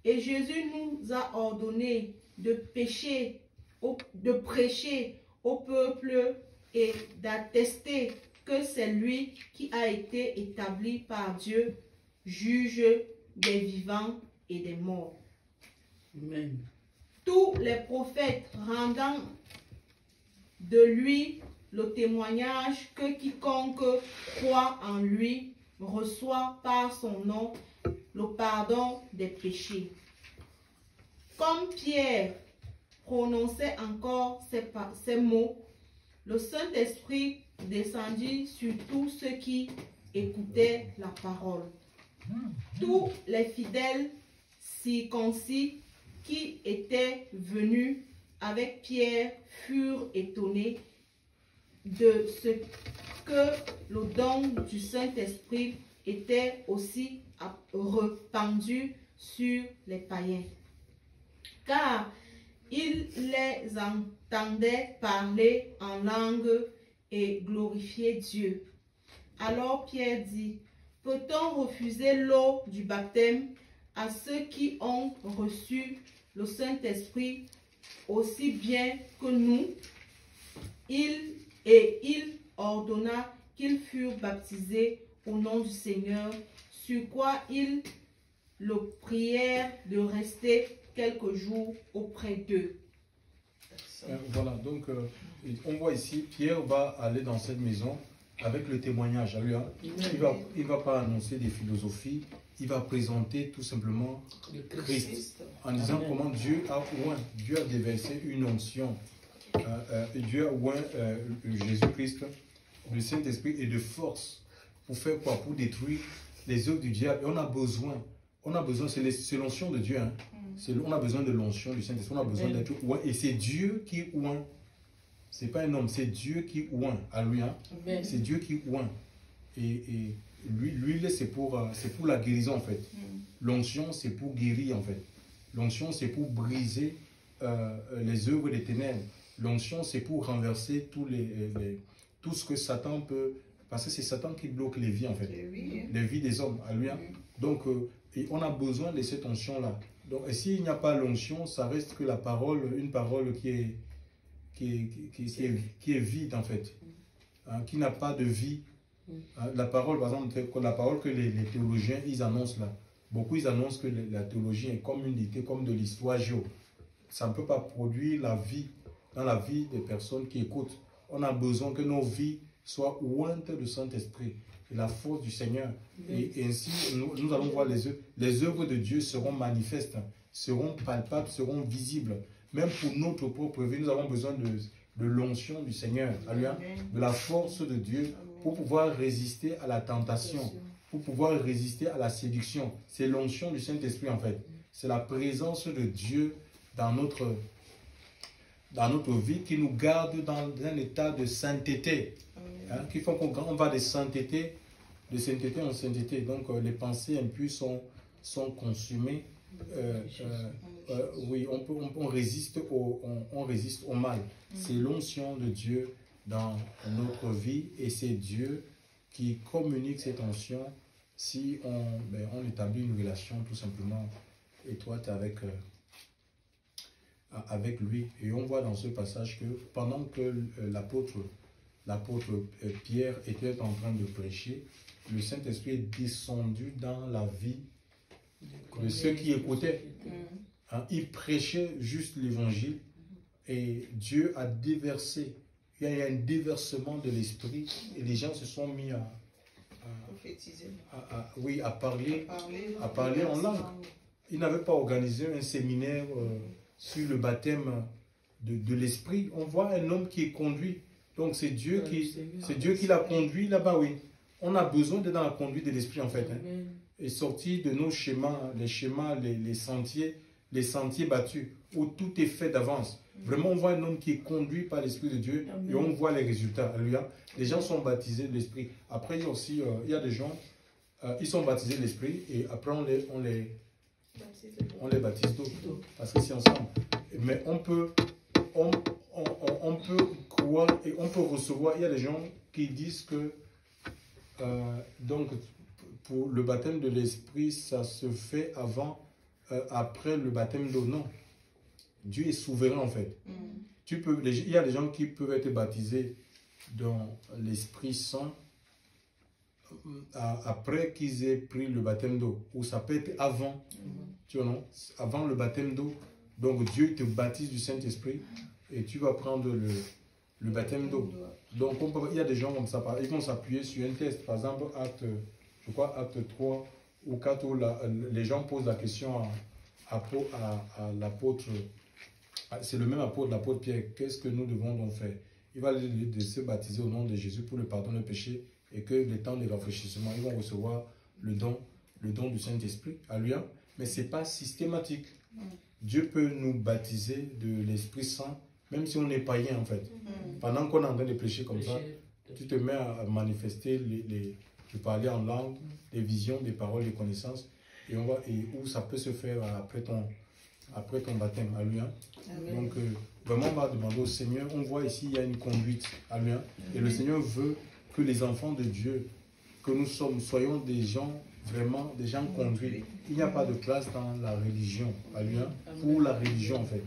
Et Jésus nous a ordonné de prêcher au peuple et d'attester que c'est lui qui a été établi par Dieu, juge des vivants et des morts. Amen. Tous les prophètes rendant de lui le témoignage que quiconque croit en lui reçoit par son nom le pardon des péchés. Comme Pierre prononçait encore ces mots, le Saint-Esprit descendit sur tous ceux qui écoutaient la parole. Tous les fidèles circoncis qui étaient venus avec Pierre furent étonnés de ce que le don du Saint-Esprit était aussi répandu sur les païens. Car ils les entendaient parler en langue et glorifier Dieu. Alors Pierre dit, peut-on refuser l'eau du baptême à ceux qui ont reçu le Saint-Esprit aussi bien que nous? Il ordonna qu'ils furent baptisés au nom du Seigneur, sur quoi ils le prièrent de rester quelques jours auprès d'eux. Voilà, donc on voit ici, Pierre va aller dans cette maison avec le témoignage. Il va pas annoncer des philosophies, il va présenter tout simplement Christ en disant comment Dieu a oint, Dieu a déversé une onction, Dieu a oint Jésus-Christ, le Saint-Esprit et de force pour faire quoi? Pour détruire les œuvres du diable. Et on a besoin, c'est l'onction de Dieu. Hein. On a besoin de l'onction du Saint-Esprit, on a besoin d'être oint. Et c'est Dieu qui oint. C'est pas un homme, c'est Dieu qui oint. Alléluia. C'est Dieu qui oint. Et l'huile, c'est pour la guérison en fait. L'onction, c'est pour guérir en fait. L'onction, c'est pour briser les œuvres des ténèbres. L'onction, c'est pour renverser tout ce que Satan peut... Parce que c'est Satan qui bloque les vies, en fait. Les vies des hommes. Alléluia. Donc, et on a besoin de cette onction-là. Donc, et s'il n'y a pas l'onction, ça reste que la parole, une parole qui est vide, en fait. Hein, qui n'a pas de vie. La parole, par exemple, la parole que les théologiens, ils annoncent là. Beaucoup, ils annoncent que la théologie est comme une idée, comme de l'histoire géo. Ça ne peut pas produire la vie dans la vie des personnes qui écoutent. On a besoin que nos vies soient ointes du Saint-Esprit et la force du Seigneur. Et ainsi, nous allons voir les œuvres de Dieu seront manifestes, seront palpables, seront visibles. Même pour notre propre vie, nous avons besoin de l'onction du Seigneur, de la force de Dieu pour pouvoir résister à la tentation, pour pouvoir résister à la séduction. C'est l'onction du Saint-Esprit en fait. C'est la présence de Dieu dans notre vie qui nous garde dans un état de sainteté. Hein, qui font qu'on va de sainteté en sainteté. Donc les pensées impures sont consumées. Oui, on résiste au mal. C'est l'onction de Dieu dans notre vie et c'est Dieu qui communique cette onction si on établit une relation tout simplement étroite avec lui. Et on voit dans ce passage que pendant que l'apôtre Pierre était en train de prêcher, le Saint-Esprit est descendu dans la vie de ceux qui écoutaient. Hein, il prêchait juste l'évangile et Dieu a déversé. Il y a un déversement de l'esprit et les gens se sont mis à parler en langue. Ils n'avaient pas organisé un séminaire sur le baptême de l'esprit. On voit un homme qui est conduit. Donc c'est Dieu qui l'a conduit là-bas, oui. On a besoin d'être dans la conduite de l'esprit en fait. Hein. Et sortir de nos schémas, les sentiers battus, où tout est fait d'avance. Vraiment, on voit un homme qui est conduit par l'Esprit de Dieu et on voit les résultats. Alléluia. Les gens sont baptisés de l'Esprit. Après, il y a aussi, il y a des gens, ils sont baptisés de l'Esprit et après on les baptise d'eau. Parce que c'est ensemble. Mais on peut croire et on peut recevoir. Il y a des gens qui disent que donc pour le baptême de l'Esprit, ça se fait après le baptême d'eau. Non. Dieu est souverain en fait. Il y a des gens qui peuvent être baptisés dans l'Esprit Saint après qu'ils aient pris le baptême d'eau. Ou ça peut être avant. Tu vois, non? Avant le baptême d'eau. Donc Dieu te baptise du Saint-Esprit et tu vas prendre le baptême d'eau. Donc il y a des gens comme ça, ils vont s'appuyer sur un test. Par exemple, acte 3 ou 4, où les gens posent la question à l'apôtre. C'est le même apôtre, l'apôtre Pierre. Qu'est-ce que nous devons donc faire? Il va de se baptiser au nom de Jésus pour le pardon des péchés et que le temps de rafraîchissement, ils vont recevoir le don du Saint-Esprit. Alléluia. Mais ce n'est pas systématique. Dieu peut nous baptiser de l'Esprit Saint, même si on est païen en fait. Pendant qu'on est en train de prêcher comme ça, tu te mets à manifester, de parler en langue, des visions, des paroles, des connaissances, et où ça peut se faire après ton baptême. Alléluia. Donc, vraiment, on va demander au Seigneur. On voit ici, il y a une conduite. Alléluia. Et le Seigneur veut que les enfants de Dieu, que nous soyons des gens, vraiment, des gens conduits. Il n'y a pas de place dans la religion. Alléluia. Pour la religion, en fait.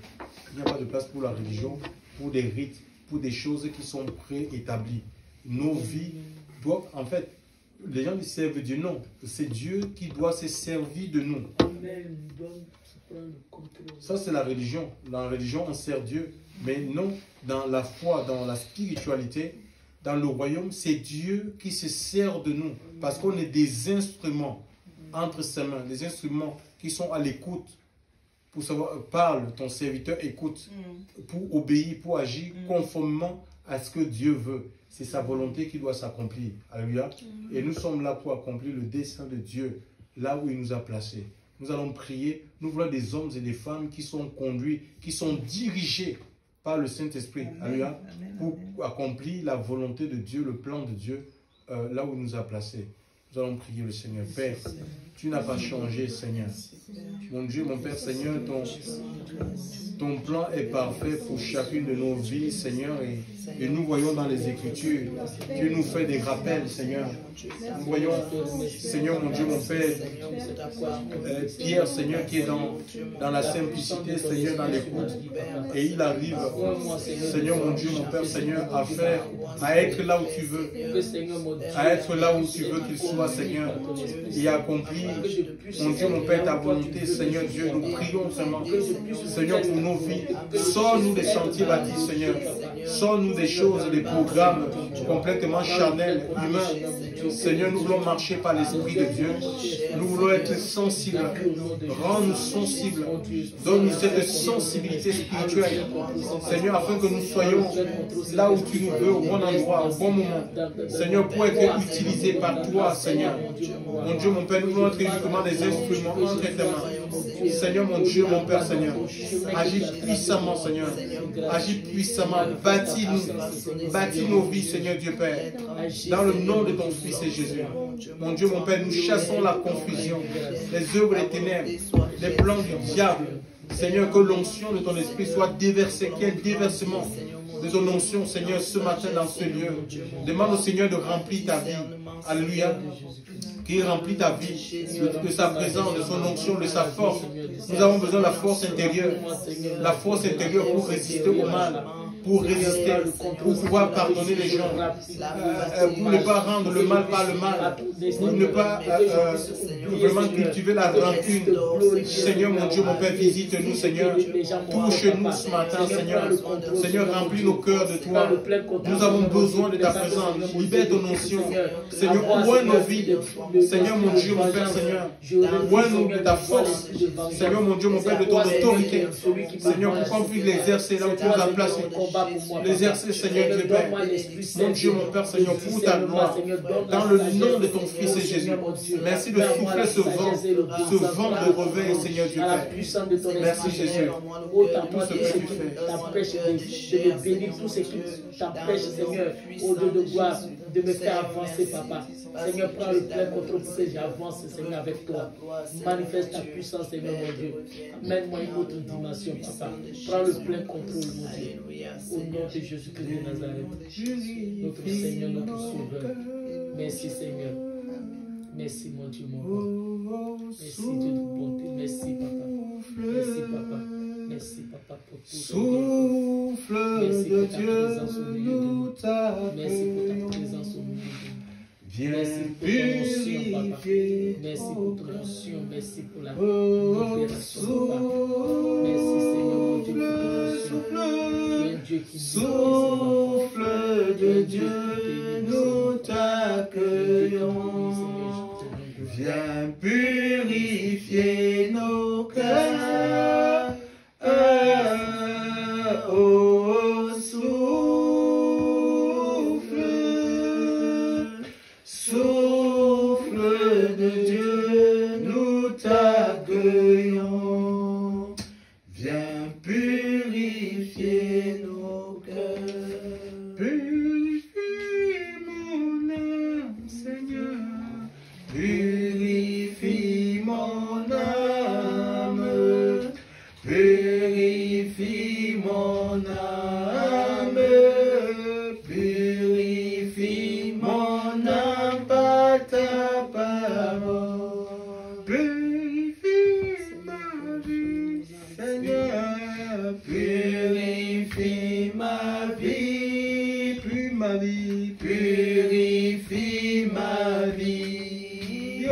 Il n'y a pas de place pour la religion, pour des rites, pour des choses qui sont préétablies. Nos vies doivent, en fait, les gens qui servent Dieu, non. C'est Dieu qui doit se servir de nous. Ça, c'est la religion. Dans la religion, on sert Dieu. Mais non, dans la foi, dans la spiritualité, dans le royaume, c'est Dieu qui se sert de nous. Parce qu'on est des instruments entre ses mains. Des instruments qui sont à l'écoute. Pour savoir, parle, ton serviteur écoute. Pour obéir, pour agir conformément à ce que Dieu veut. C'est sa volonté qui doit s'accomplir. Alléluia. Et nous sommes là pour accomplir le dessein de Dieu, là où il nous a placés. Nous allons prier. Nous voulons des hommes et des femmes qui sont conduits, qui sont dirigés par le Saint-Esprit. Alléluia. Pour accomplir la volonté de Dieu, le plan de Dieu, là où il nous a placés. Nous allons prier le Seigneur. Père, tu n'as pas changé, Seigneur. Mon Dieu, mon Père, Seigneur, ton plan est parfait pour chacune de nos vies, Seigneur, et nous voyons dans les Écritures, tu nous fais des rappels, Seigneur. Nous voyons, Seigneur, mon Dieu, mon Père, Pierre, Seigneur, qui est dans la simplicité, Seigneur, dans l'écoute, et il arrive, Seigneur, mon Dieu, mon Père, Seigneur, à être là où tu veux, à être là où tu veux qu'il soit, Seigneur, et accomplir, mon Dieu, mon Père, ta volonté, Seigneur Dieu, nous prions seulement, Seigneur, pour nos vies, sors-nous des sentiers bâtis, Seigneur, sors-nous des choses, des programmes complètement charnels, humains, Seigneur, nous voulons marcher par l'Esprit de Dieu, nous voulons être sensibles, rends-nous sensibles, donne-nous cette sensibilité spirituelle, Seigneur, afin que nous soyons là où tu nous veux, au bon endroit, au bon moment, Seigneur, pour être utilisés par toi, Seigneur. Mon Dieu, mon Père, nous voulons être uniquement des instruments entre tes mains. Seigneur, mon Dieu, mon Père, Seigneur, agis puissamment, Seigneur, agis puissamment, bâtis nos vies, Seigneur Dieu Père, dans le nom de ton Fils et Jésus. Mon Dieu, mon Père, nous chassons la confusion, les œuvres des ténèbres, les plans du diable. Seigneur, que l'onction de ton esprit soit déversée, qu'il y ait un déversement de ton onction, Seigneur, ce matin dans ce lieu. Demande au Seigneur de remplir ta vie. Alléluia. Qu'il remplit ta vie de sa présence, de son onction, de sa force. Nous avons besoin de la force intérieure. La force intérieure pour résister au mal, pour résister, pour pouvoir pardonner les gens, pour ne pas rendre le mal par le mal, pour ne pas vraiment cultiver la rancune. Seigneur, mon Dieu, mon Père, visite-nous, Seigneur. Touche-nous ce matin, Seigneur. Seigneur, remplis nos cœurs de toi. Nous avons besoin de ta présence. Libère ton onction. Seigneur, ouvre nos vies. Seigneur, mon Dieu, mon Père, Seigneur. Ouvre-nous de ta force. Seigneur, mon Dieu, mon Père, de ton autorité. Seigneur, pour qu'on puisse l'exercer là où tu nous as placés. L'exercer, Seigneur Dieu Père. Mon Dieu, mon Père, Seigneur, pour ta gloire. Dans le nom de ton Fils et Jésus. Merci de souffler ce vent de réveil, Seigneur Dieu Père. Merci Jésus. Tout ce que tu fais. De me bénir, tout ce qui t'empêche, Seigneur, au Dieu de gloire, de me faire avancer, Papa. Seigneur, prends le plein contrôle pour que j'avance, Seigneur, avec toi. Manifeste ta puissance, Seigneur, mon Dieu. Amène-moi une autre dimension, Papa. Prends le plein contrôle, mon Dieu. Au nom de Jésus-Christ de Nazareth, notre Seigneur, notre Sauveur. Merci, Seigneur. Merci, mon Dieu, mon roi. Merci, Dieu de bonté. Merci, Papa. Merci, Papa. Merci, Papa, pour tout. Souffle de Dieu, nous t'appelons. Merci pour ta présence au milieu de nous. Viens purifier. Merci pour ton onction. Merci pour la libération, Papa. Merci, Seigneur, mon Dieu, pour ton onction. Tu es un Dieu qui nous souffle de Dieu, nous t'accueillons. Viens purifier nos cœurs. Oh, souffle de Dieu, nous t'accueillons. Viens purifier nos cœurs. Purifie mon âme, Seigneur. Purifie mon âme. Purifie mon âme, purifie mon âme par ta parole. Purifie ma vie, Seigneur, purifie ma vie, purifie ma vie, purifie ma vie,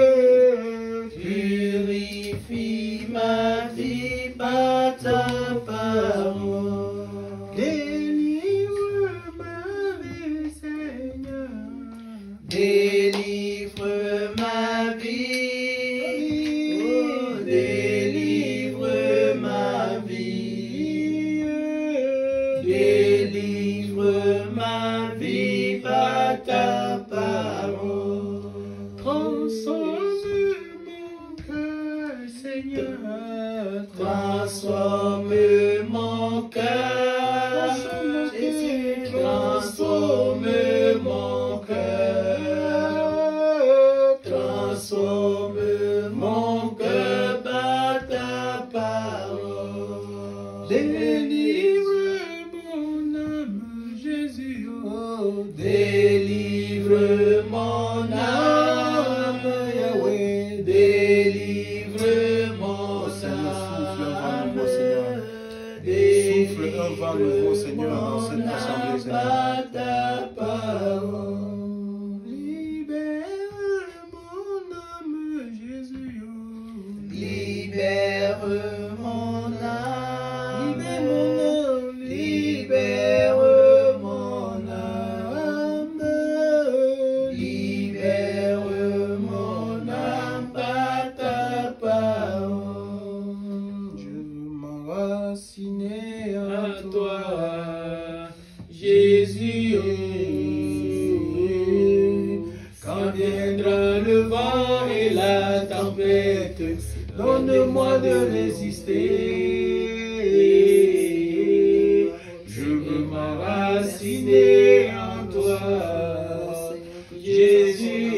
purifie ma vie par ta parole. Délivre ma vie, Seigneur. Délivre ma vie. Oh, délivre ma vie. Délivre ma vie par ta parole. Transforme mon cœur, Seigneur. Transforme mon cœur. Transforme mon cœur. Transforme mon cœur par ta parole. délivre mon âme, Jésus, oh, délivre mon âme, Yahweh, délivre mon âme. Souffle un vent nouveau, Seigneur, dans cette assemblée, Seigneur. Ta parole. Libère mon âme, libère mon âme, libère mon âme par ta parole. Je veux m'enraciner en toi, Jésus. Quand viendra le vent et la tempête, donne-moi de résister. Je veux m'enraciner en toi, Jésus.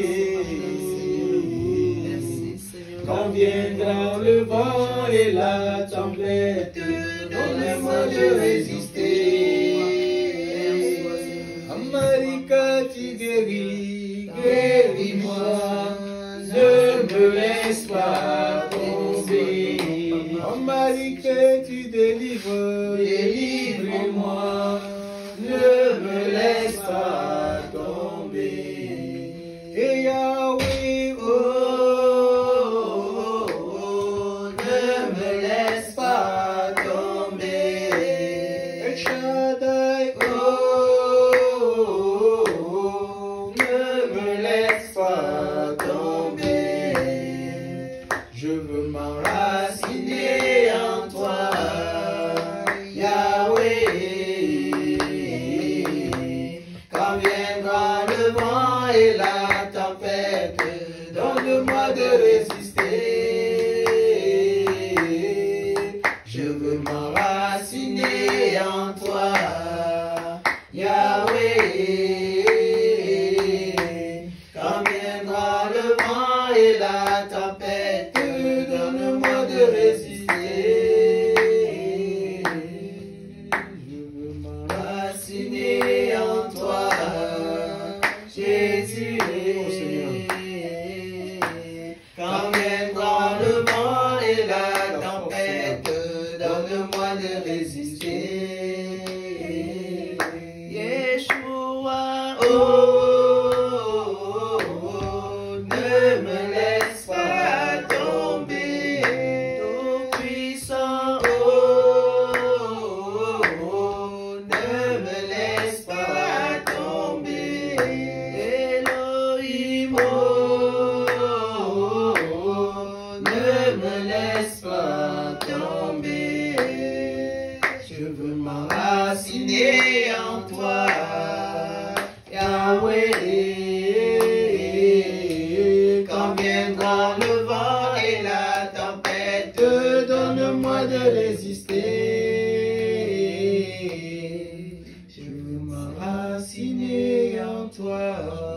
Quand viendra le vent et la tempête, donne-moi de résister. Amarika, tu guéris, guéris-moi, ne me laisse pas tomber. Oh Marie, que tu délivres, délivre-moi, ne me laisse pas tomber. Et Yahweh, ne me laisse pas tomber. Et Shaddai, ne me laisse pas tomber. Je veux m'enraciner en toi, Yahweh. Quand viendra le vent et la tempête, donne-moi de résister. Je veux m'enraciner en toi, Yahweh. Quand viendra le vent et la tempête, donne-moi de résister. Je veux m'enraciner en toi, Jésus. Quand viendra le vent et la tempête, donne-moi de résister. Yeshua, ne me laisse pas tomber. Tout-Puissant, ne me laisse pas tomber. Elohim, ne me laisse pas tomber. Je veux m'enraciner en toi, Yahweh. Quand viendra le vent et la tempête, donne-moi de résister. Je veux m'enraciner en toi.